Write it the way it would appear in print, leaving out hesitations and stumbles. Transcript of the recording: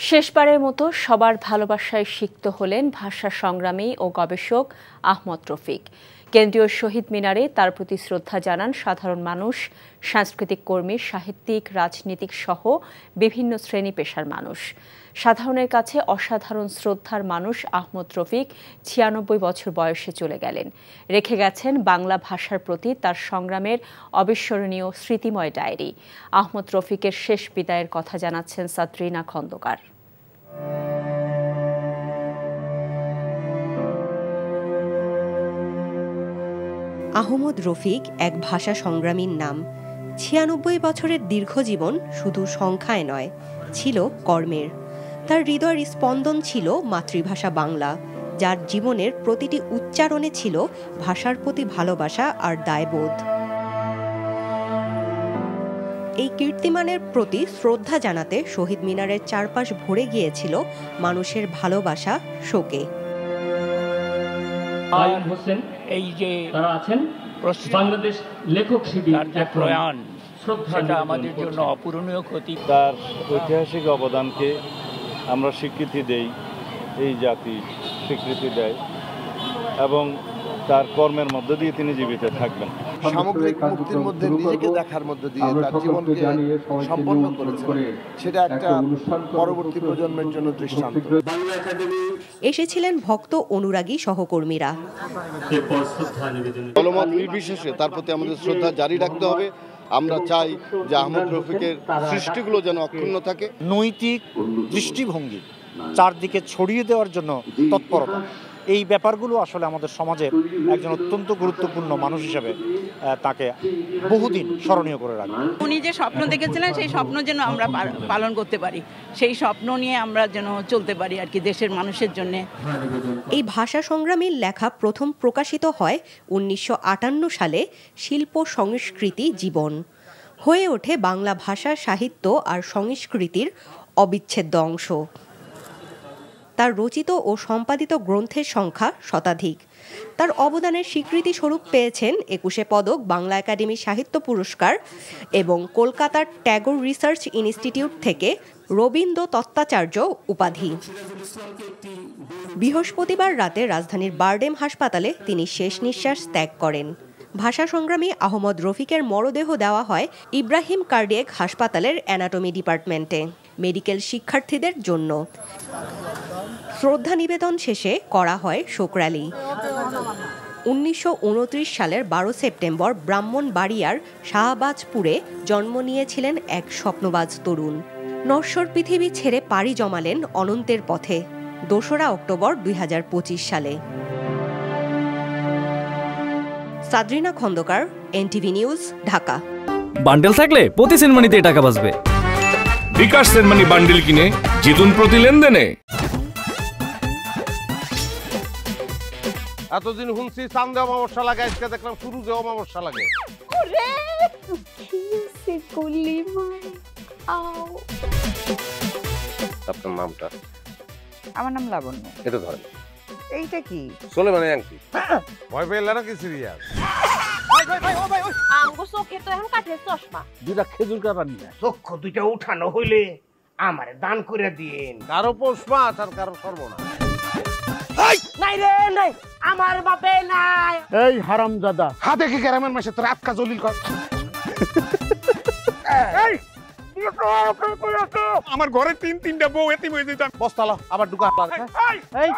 শেষবারের মতো সবার ভালোবাসায় সিক্ত হলেন ভাষা সংগ্রামী ও গবেষক আহমদ রফিক। কেন্দ্রীয় শহীদ মিনারে তার প্রতি শ্রদ্ধা জানান সাধারণ মানুষ, সাংস্কৃতিক কর্মী, সাহিত্যিক, রাজনীতিক সহ বিভিন্ন শ্রেণী পেশার মানুষ। সাধারণের কাছে অসাধারণ শ্রদ্ধার মানুষ আহমদ রফিক ৯৬ বছর বয়সে চলে গেলেন। রেখে গেছেন বাংলা ভাষার প্রতি তার সংগ্রামের অবিস্মরণীয় স্মৃতিময় ডায়েরি। আহমদ রফিকের শেষ বিদায়ের কথা জানাচ্ছেন সাদরিনা খন্দকার। আহমদ রফিক এক ভাষা সংগ্রামীর নাম। ৯৬ বছরের দীর্ঘজীবন শুধু সংখ্যায় নয়, ছিল কর্মের। তার হৃদয়ের স্পন্দন ছিল মাতৃভাষা বাংলা, যার জীবনের প্রতিটি উচ্চারণে ছিল ভাষার প্রতি ভালোবাসা আর দায়বোধ। এই কীর্তিমানের প্রতি শ্রদ্ধা জানাতে শহীদ মিনারের চারপাশ ভরে গিয়েছিল মানুষের ভালোবাসা, শোকে। এই যে তারা আছেন বাংলাদেশ লেখক শিবির প্রয়াণ, সেটা আমাদের জন্য অপূরণীয় ক্ষতি। তার ঐতিহাসিক অবদানকে আমরা স্বীকৃতি দেই, এই জাতি স্বীকৃতি দেয় এবং তার কর্মের মধ্য দিয়ে তিনি জীবিত থাকবেন। সামগ্রিক মুক্তির মধ্যে নিজেকে দেখার মধ্য দিয়ে তার জীবনকে সম্পন্ন করেছেন, সেটা একটা পরবর্তী প্রজন্মের জন্য দৃষ্টান্ত। এসেছিলেন ভক্ত, অনুরাগী, সহকর্মীরা। দলমত নির্বিশেষে তার প্রতি আমাদের শ্রদ্ধা জারি রাখতে হবে। আমরা চাই যে আহমদ রফিকের সৃষ্টিগুলো যেন অক্ষুণ্ণ থাকে। নৈতিক দৃষ্টিভঙ্গি চারদিকে ছড়িয়ে দেওয়ার জন্য তৎপরতা, এই ব্যাপারগুলো আসলে আমাদের সমাজের একজন অত্যন্ত গুরুত্বপূর্ণ মানুষ হিসেবে তাকে বহুদিন স্মরণীয় করে রাখবে। উনি যে স্বপ্ন দেখেছিলেন সেই স্বপ্ন যেন আমরা পালন করতে পারি, সেই স্বপ্ন নিয়ে আমরা যেন চলতে পারি আর কি, দেশের মানুষের জন্য। এই ভাষা সংগ্রামীর লেখা প্রথম প্রকাশিত হয় ১৯৫৮ সালে শিল্প সংস্কৃতি জীবন, হয়ে ওঠে বাংলা ভাষা, সাহিত্য আর সংস্কৃতির অবিচ্ছেদ্য অংশ। তার রচিত ও সম্পাদিত গ্রন্থের সংখ্যা শতাধিক। তার অবদানের স্বীকৃতি স্বরূপ পেয়েছেন ২১শে পদক, বাংলা একাডেমি সাহিত্য পুরস্কার এবং কলকাতার ট্যাগর রিসার্চ ইনস্টিটিউট থেকে রবীন্দ্র তত্ত্বাচার্য উপাধি। বৃহস্পতিবার রাতে রাজধানীর বারডেম হাসপাতালে তিনি শেষ নিঃশ্বাস ত্যাগ করেন। ভাষা সংগ্রামী আহমদ রফিকের মরদেহ দেওয়া হয় ইব্রাহিম কার্ডিয়াক হাসপাতালের অ্যানাটমি ডিপার্টমেন্টে মেডিকেল শিক্ষার্থীদের জন্য। শ্রদ্ধা নিবেদন শেষে করা হয় শোক র্যালি। ১৯২৯ সালের ১২ সেপ্টেম্বর ব্রাহ্মণবাড়িয়ার শাহবাজপুরে জন্ম নিয়েছিলেন এক স্বপ্নবাজ তরুণ। নশ্বর পৃথিবী ছেড়ে পাড়ি জমালেন অনন্তের পথে ২রা অক্টোবর ২০২৫ সালে। Sadrina Khandakar, NTV news, Dhaka. বান্ডেল থাকলে প্রতি সেনমানিতে টাকা বাঁচবে। বিকাশ সেনমানি বান্ডেল কিনে জিতুন প্রতি লেনদেনে। এতদিন শুনছি চাঁদে অমাবস্যা লাগে, আজকে দেখলাম সূর্যে অমাবস্যা লাগে। আপনার নামটা? আমার নাম লাবণ্য। এটা ধরেন। এইটা কি? চলে মানে আংটি। ভয় পেলে নাকি সিরিয়াস? আমগো চোখে তো এখন কাঠের চশমা। দুইটা খেজুর কাটা নিয়ে চক্ষু দুইটা উঠানো হইলে আমারে দান করে দিন। কারো পোষ মাছ আর কারো সর্বনাশ। নাই রে নাই, আমার বাপে নাই। এই হারামজাদা, হাতে কি গ্রামের মাসে তোর আটকা জলিল কর। এই আমার ঘরে তিনটা বউ এতিম হয়ে যেতাম। বস্তালা আবার ঢুকা। এই